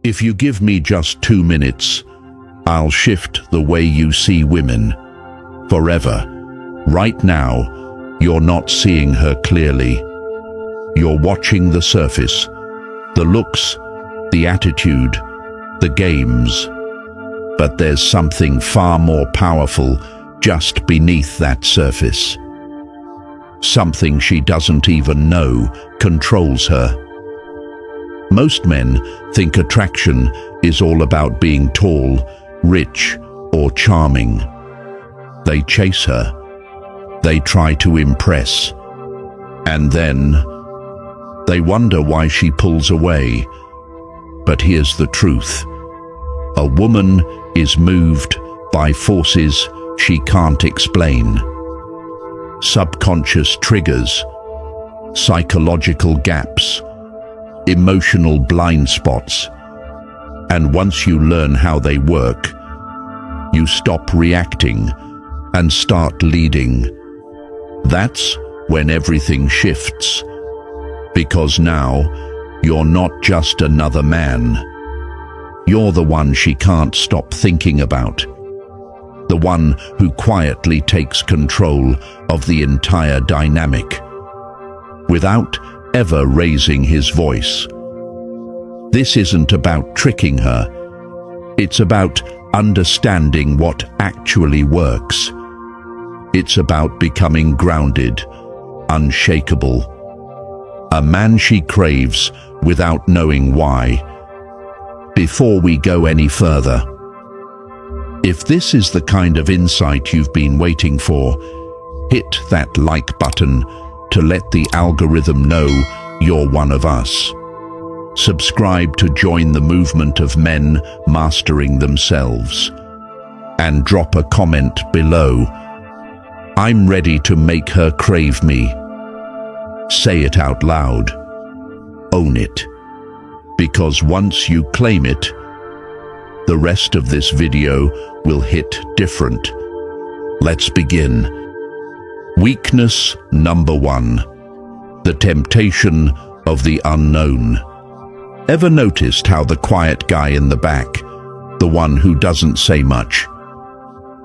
If you give me just 2 minutes, I'll shift the way you see women forever. Right now, you're not seeing her clearly. You're watching the surface, the looks, the attitude, the games. But there's something far more powerful just beneath that surface. Something she doesn't even know controls her. Most men think attraction is all about being tall, rich, or charming. They chase her. They try to impress. And then they wonder why she pulls away. But here's the truth. A woman is moved by forces she can't explain. Subconscious triggers, psychological gaps, emotional blind spots. And once you learn how they work, you stop reacting and start leading. That's when everything shifts. Because now, you're not just another man. You're the one she can't stop thinking about. The one who quietly takes control of the entire dynamic, without ever raising his voice. This isn't about tricking her. It's about understanding what actually works. It's about becoming grounded, unshakable. A man she craves without knowing why. Before we go any further, if this is the kind of insight you've been waiting for, hit that like button to let the algorithm know you're one of us. Subscribe to join the movement of men mastering themselves. And drop a comment below. I'm ready to make her crave me. Say it out loud. Own it. Because once you claim it, the rest of this video will hit different. Let's begin. Weakness number 1. The temptation of the unknown. Ever noticed how the quiet guy in the back, the one who doesn't say much,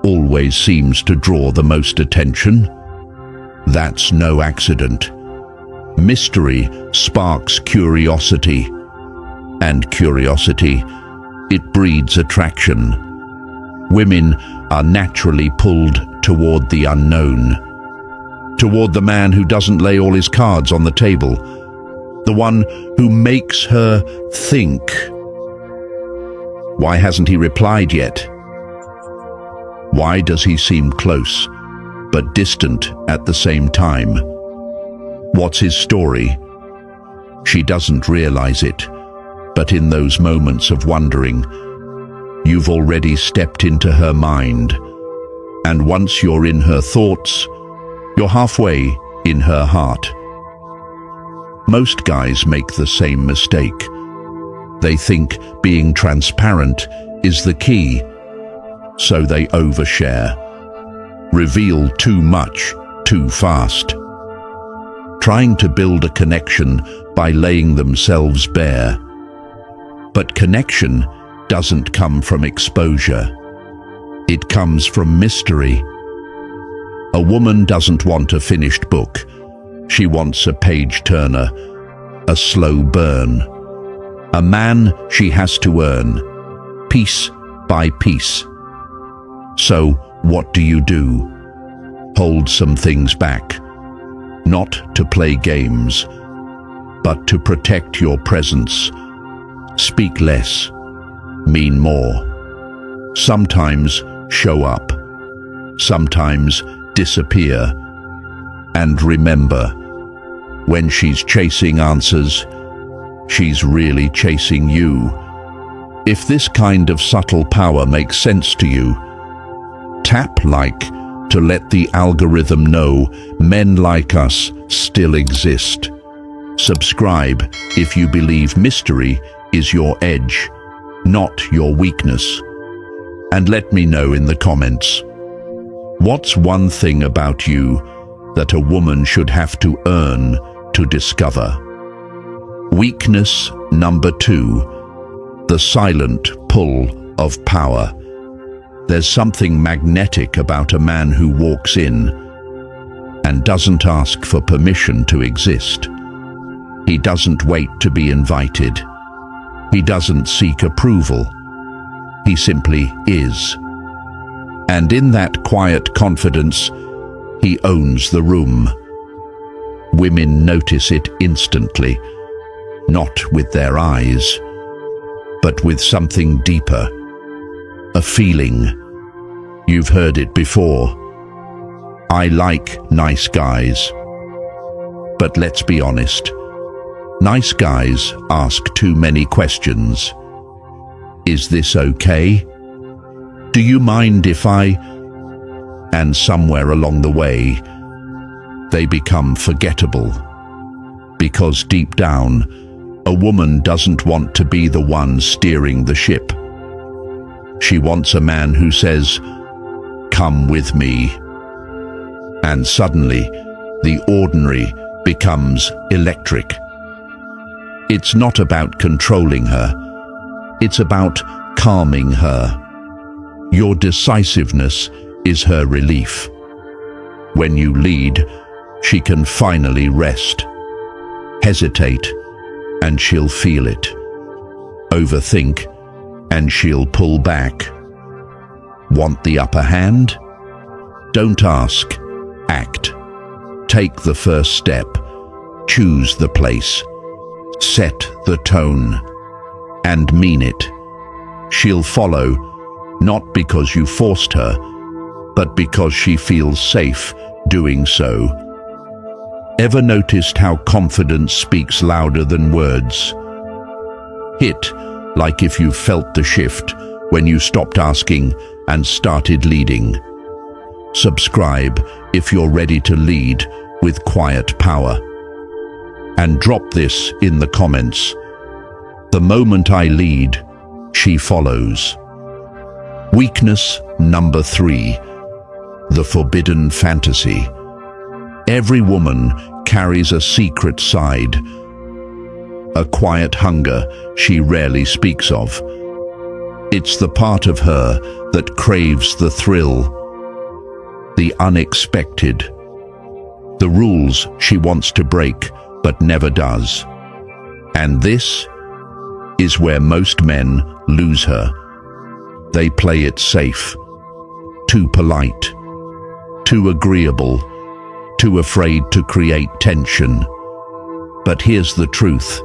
always seems to draw the most attention? That's no accident. Mystery sparks curiosity, and curiosity, it breeds attraction. Women are naturally pulled toward the unknown. Toward the man who doesn't lay all his cards on the table. The one who makes her think. Why hasn't he replied yet? Why does he seem close, but distant at the same time? What's his story? She doesn't realize it, but in those moments of wondering, you've already stepped into her mind. And once you're in her thoughts, you're halfway in her heart. Most guys make the same mistake. They think being transparent is the key, so they overshare, reveal too much, too fast, trying to build a connection by laying themselves bare. But connection doesn't come from exposure. It comes from mystery. A woman doesn't want a finished book. She wants a page-turner, a slow burn. A man she has to earn, piece by piece. So what do? Hold some things back. Not to play games, but to protect your presence. Speak less, mean more. Sometimes show up, sometimes disappear. And remember, when she's chasing answers, she's really chasing you. If this kind of subtle power makes sense to you, tap like to let the algorithm know men like us still exist. Subscribe if you believe mystery is your edge, not your weakness. And let me know in the comments, what's one thing about you that a woman should have to earn to discover? Weakness number 2, The silent pull of power. There's something magnetic about a man who walks in and doesn't ask for permission to exist. He doesn't wait to be invited. He doesn't seek approval. He simply is. And in that quiet confidence, he owns the room. Women notice it instantly, not with their eyes, but with something deeper. A feeling. You've heard it before. I like nice guys. But let's be honest. Nice guys ask too many questions. Is this okay? Do you mind if I... And somewhere along the way, they become forgettable. Because deep down, a woman doesn't want to be the one steering the ship. She wants a man who says, "Come with me." And suddenly, the ordinary becomes electric. It's not about controlling her. It's about calming her. Your decisiveness is her relief. When you lead, she can finally rest. Hesitate, and she'll feel it. Overthink, and she'll pull back. Want the upper hand? Don't ask, act. Take the first step. Choose the place. Set the tone. And mean it. She'll follow, not because you forced her, but because she feels safe doing so. Ever noticed how confidence speaks louder than words? Hit, like if you felt the shift when you stopped asking and started leading. Subscribe if you're ready to lead with quiet power. And drop this in the comments. The moment I lead, she follows. Weakness number 3. The forbidden fantasy. Every woman carries a secret side, a quiet hunger she rarely speaks of. It's the part of her that craves the thrill, the unexpected, the rules she wants to break but never does. And this is where most men lose her. They play it safe, too polite, too agreeable, too afraid to create tension. But here's the truth.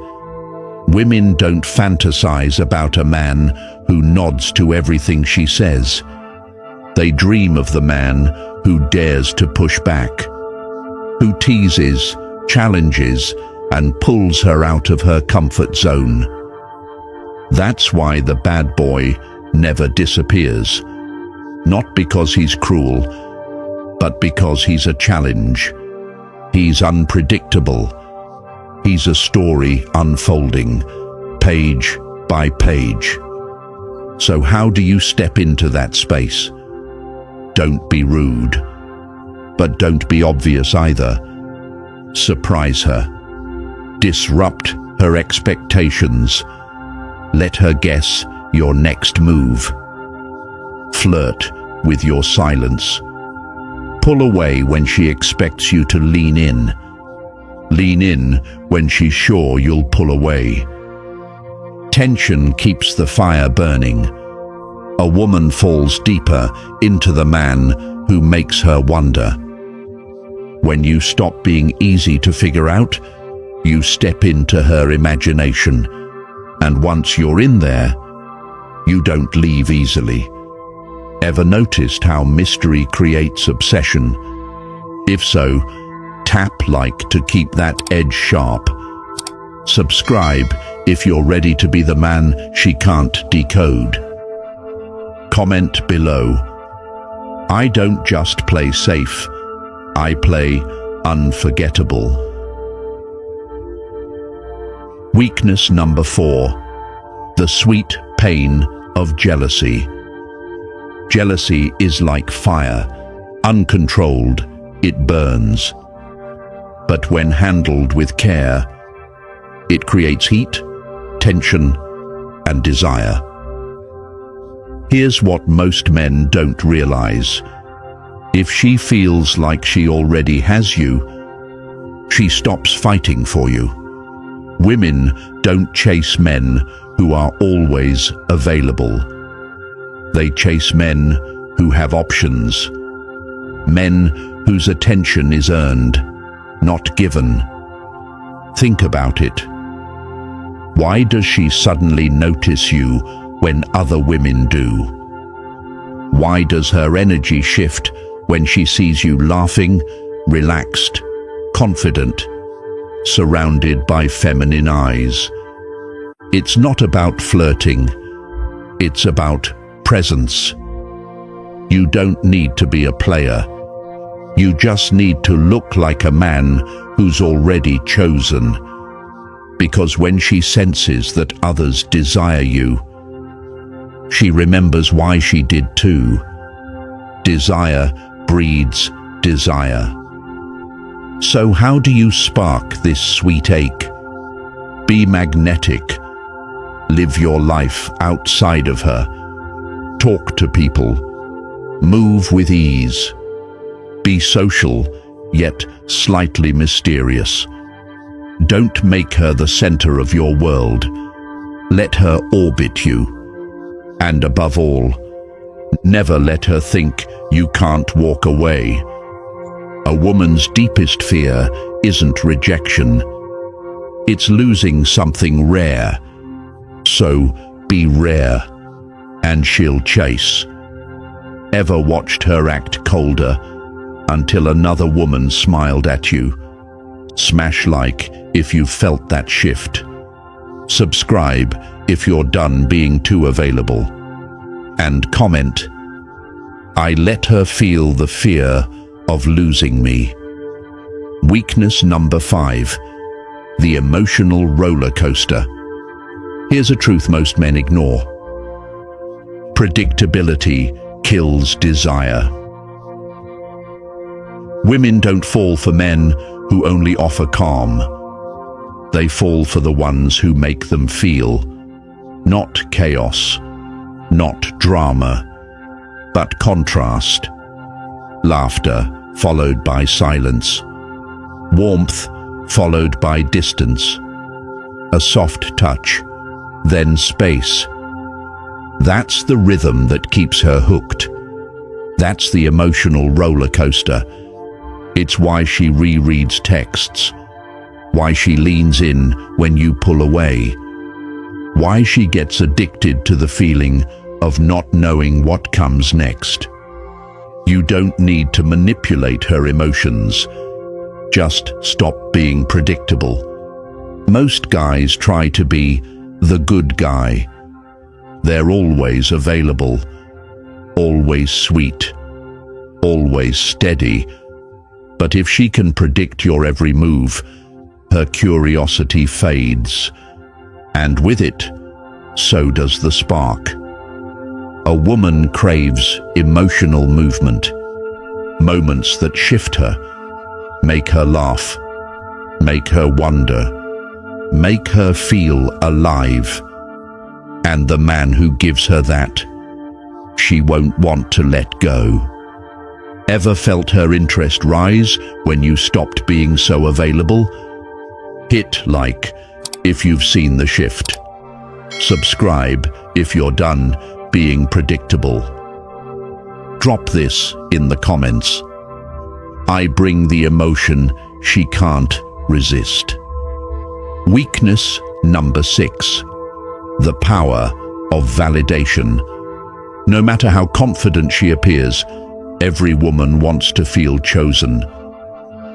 Women don't fantasize about a man who nods to everything she says. They dream of the man who dares to push back, who teases, challenges, and pulls her out of her comfort zone. That's why the bad boy never disappears. Not because he's cruel, but because he's a challenge. He's unpredictable. He's a story unfolding, page by page. So how do you step into that space? Don't be rude, but don't be obvious either. Surprise her. Disrupt her expectations. Let her guess your next move. Flirt with your silence. Pull away when she expects you to lean in. Lean in when she's sure you'll pull away. Tension keeps the fire burning. A woman falls deeper into the man who makes her wonder. When you stop being easy to figure out, you step into her imagination. And once you're in there, you don't leave easily. Ever noticed how mystery creates obsession? If so, tap like to keep that edge sharp. Subscribe if you're ready to be the man she can't decode. Comment below. I don't just play safe, I play unforgettable. Weakness number 4. The sweet pain of jealousy. Jealousy is like fire. Uncontrolled, it burns. But when handled with care, it creates heat, tension, and desire. Here's what most men don't realize. If she feels like she already has you, she stops fighting for you. Women don't chase men who are always available. They chase men who have options. Men whose attention is earned, not given. Think about it. Why does she suddenly notice you when other women do? Why does her energy shift when she sees you laughing, relaxed, confident, surrounded by feminine eyes? It's not about flirting. It's about presence. You don't need to be a player. You just need to look like a man who's already chosen. Because when she senses that others desire you, she remembers why she did too. Desire breeds desire. So how do you spark this sweet ache? Be magnetic. Live your life outside of her. Talk to people. Move with ease. Be social, yet slightly mysterious. Don't make her the center of your world. Let her orbit you. And above all, never let her think you can't walk away. A woman's deepest fear isn't rejection. It's losing something rare. So be rare, and she'll chase. Ever watched her act colder until another woman smiled at you? Smash like if you felt that shift. Subscribe if you're done being too available. And comment, I let her feel the fear of losing me. Weakness number 5, the emotional roller coaster. Here's a truth most men ignore. Predictability kills desire. Women don't fall for men who only offer calm. They fall for the ones who make them feel. Not chaos, not drama, but contrast. Laughter followed by silence. Warmth followed by distance. A soft touch, then space. That's the rhythm that keeps her hooked. That's the emotional roller coaster. It's why she rereads texts, why she leans in when you pull away, why she gets addicted to the feeling of not knowing what comes next. You don't need to manipulate her emotions. Just stop being predictable. Most guys try to be the good guy. They're always available, always sweet, always steady. But if she can predict your every move, her curiosity fades. And with it, so does the spark. A woman craves emotional movement, moments that shift her, make her laugh, make her wonder, make her feel alive. And the man who gives her that, she won't want to let go. Ever felt her interest rise when you stopped being so available? Hit like if you've seen the shift. Subscribe if you're done being predictable. Drop this in the comments. I bring the emotion she can't resist. Weakness number 6. The power of validation. No matter how confident she appears, every woman wants to feel chosen,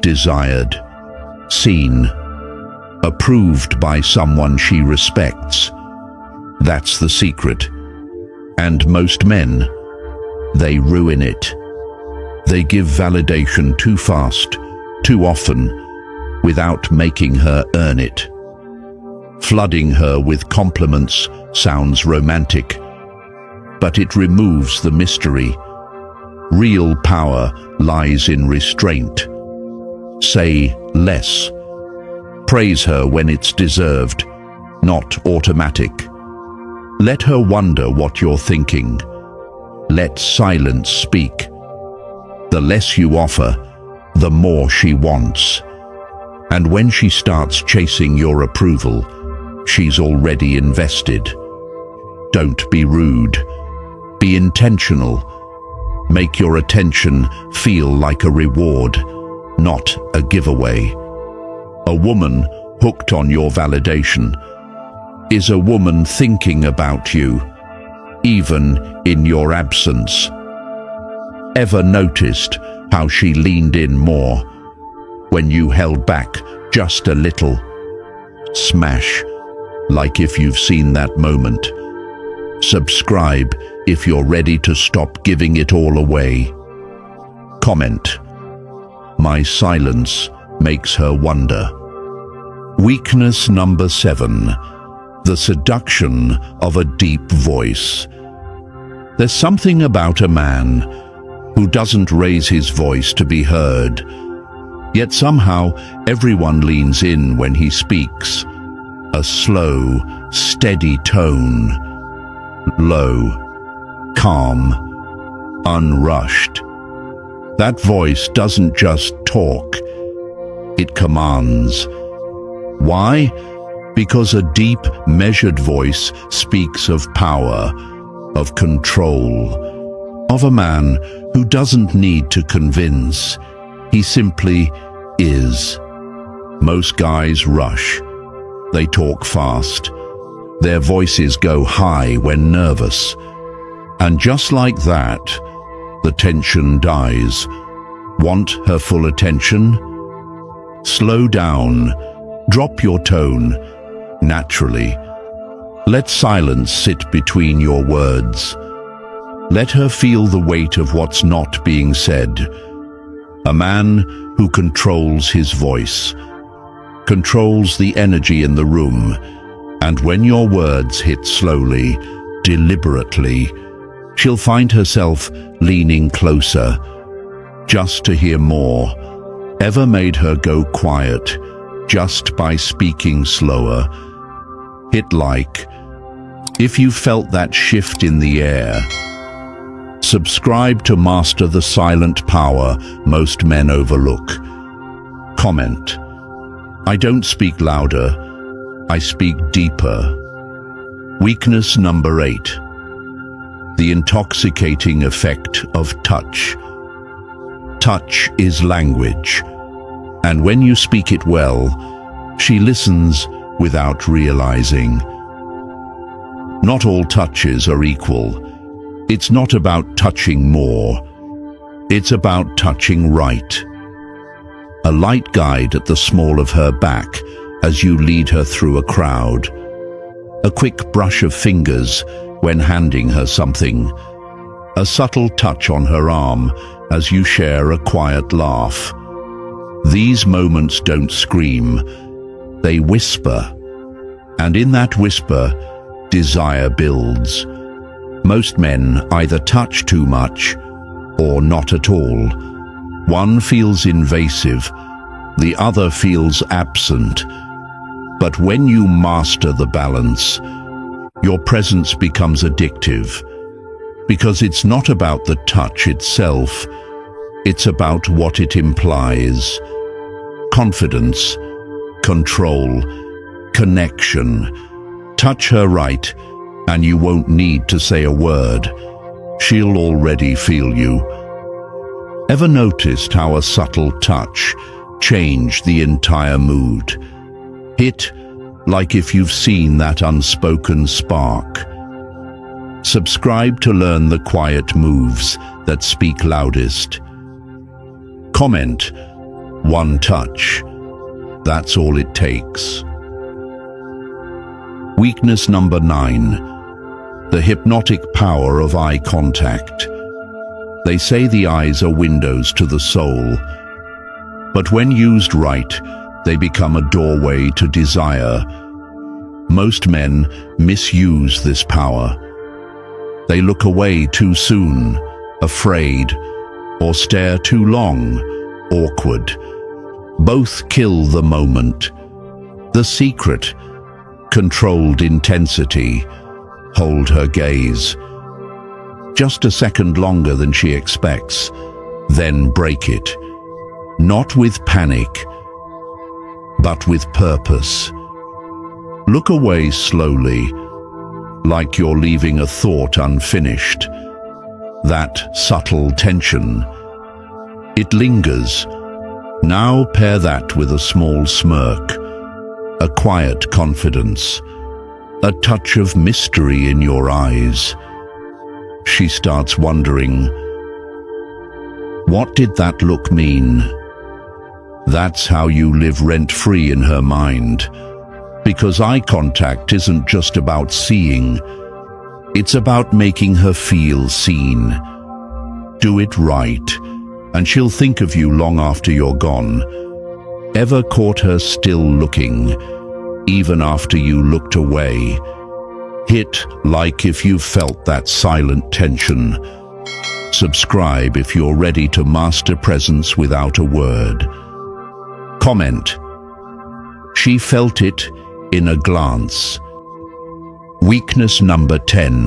desired, seen, approved by someone she respects. That's the secret. And most men, they ruin it. They give validation too fast, too often, without making her earn it. Flooding her with compliments sounds romantic, but it removes the mystery. Real power lies in restraint. Say less. Praise her when it's deserved, not automatic. Let her wonder what you're thinking. Let silence speak. The less you offer, the more she wants. And when she starts chasing your approval, she's already invested. Don't be rude. Be intentional. Make your attention feel like a reward, not a giveaway. A woman hooked on your validation is a woman thinking about you, even in your absence. Ever noticed how she leaned in more when you held back just a little? Smash, like if you've seen that moment. Subscribe if you're ready to stop giving it all away. Comment. My silence makes her wonder. Weakness number 7. The seduction of a deep voice. There's something about a man who doesn't raise his voice to be heard, yet somehow everyone leans in when he speaks. A slow, steady tone. Low, calm, unrushed. That voice doesn't just talk, it commands. Why? Because a deep, measured voice speaks of power, of control, of a man who doesn't need to convince. He simply is. Most guys rush. They talk fast. Their voices go high when nervous. And just like that, the tension dies. Want her full attention? Slow down. Drop your tone. Naturally. Let silence sit between your words. Let her feel the weight of what's not being said. A man who controls his voice, controls the energy in the room, and when your words hit slowly, deliberately, she'll find herself leaning closer, just to hear more. Ever made her go quiet, just by speaking slower? Hit like, if you felt that shift in the air. Subscribe to master the silent power most men overlook. Comment. I don't speak louder, I speak deeper. Weakness number 8. The intoxicating effect of touch. Touch is language, and when you speak it well, she listens without realizing. Not all touches are equal. It's not about touching more. It's about touching right. A light guide at the small of her back as you lead her through a crowd. A quick brush of fingers when handing her something. A subtle touch on her arm as you share a quiet laugh. These moments don't scream. They whisper. And in that whisper, desire builds. Most men either touch too much or not at all. One feels invasive, the other feels absent. But when you master the balance, your presence becomes addictive. Because it's not about the touch itself, it's about what it implies. Confidence, control, connection. Touch her right, and you won't need to say a word. She'll already feel you. Ever noticed how a subtle touch changed the entire mood? Hit like if you've seen that unspoken spark. Subscribe to learn the quiet moves that speak loudest. Comment. One touch. That's all it takes. Weakness number 9. The hypnotic power of eye contact. They say the eyes are windows to the soul, but when used right, they become a doorway to desire. Most men misuse this power. They look away too soon, afraid, or stare too long, awkward. Both kill the moment. The secret: controlled intensity. hold her gaze. Just a second longer than she expects, then break it. Not with panic, but with purpose. Look away slowly, like you're leaving a thought unfinished. That subtle tension, it lingers. Now pair that with a small smirk, a quiet confidence, a touch of mystery in your eyes. She starts wondering, what did that look mean? That's how you live rent-free in her mind. Because eye contact isn't just about seeing, it's about making her feel seen. Do it right, and she'll think of you long after you're gone. Ever caught her still looking, even after you looked away? Hit like if you've felt that silent tension. Subscribe if you're ready to master presence without a word. Comment, she felt it in a glance. Weakness number 10,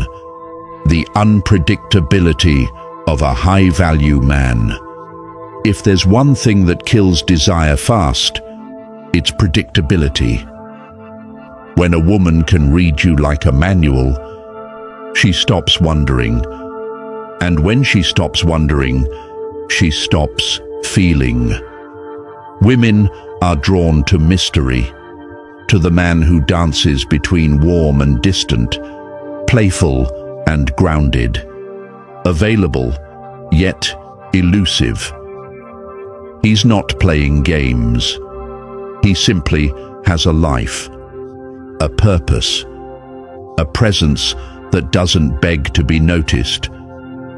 the unpredictability of a high-value man. If there's one thing that kills desire fast, it's predictability. When a woman can read you like a manual, she stops wondering. And when she stops wondering, she stops feeling. Women are drawn to mystery, to the man who dances between warm and distant, playful and grounded, available yet elusive. He's not playing games. He simply has a life, a purpose, a presence that doesn't beg to be noticed,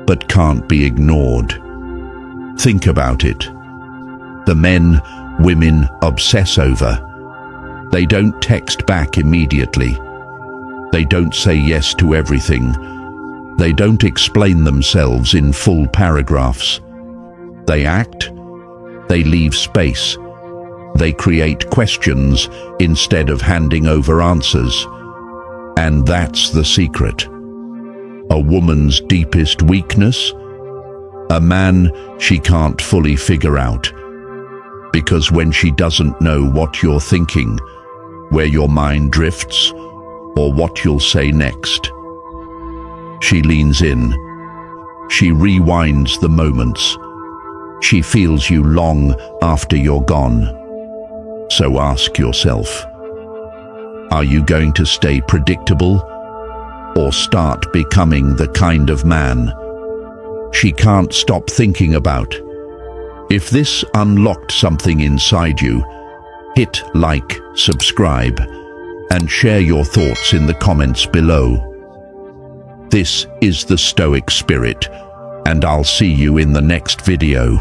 but can't be ignored. Think about it. The men women obsess over. They don't text back immediately. They don't say yes to everything. They don't explain themselves in full paragraphs. They act. They leave space. They create questions instead of handing over answers. And that's the secret. A woman's deepest weakness? A man she can't fully figure out. Because when she doesn't know what you're thinking, where your mind drifts, or what you'll say next, she leans in. She rewinds the moments. She feels you long after you're gone. So ask yourself, are you going to stay predictable or start becoming the kind of man she can't stop thinking about? If this unlocked something inside you, hit like, subscribe, and share your thoughts in the comments below. This is the Stoic Spirit, and I'll see you in the next video.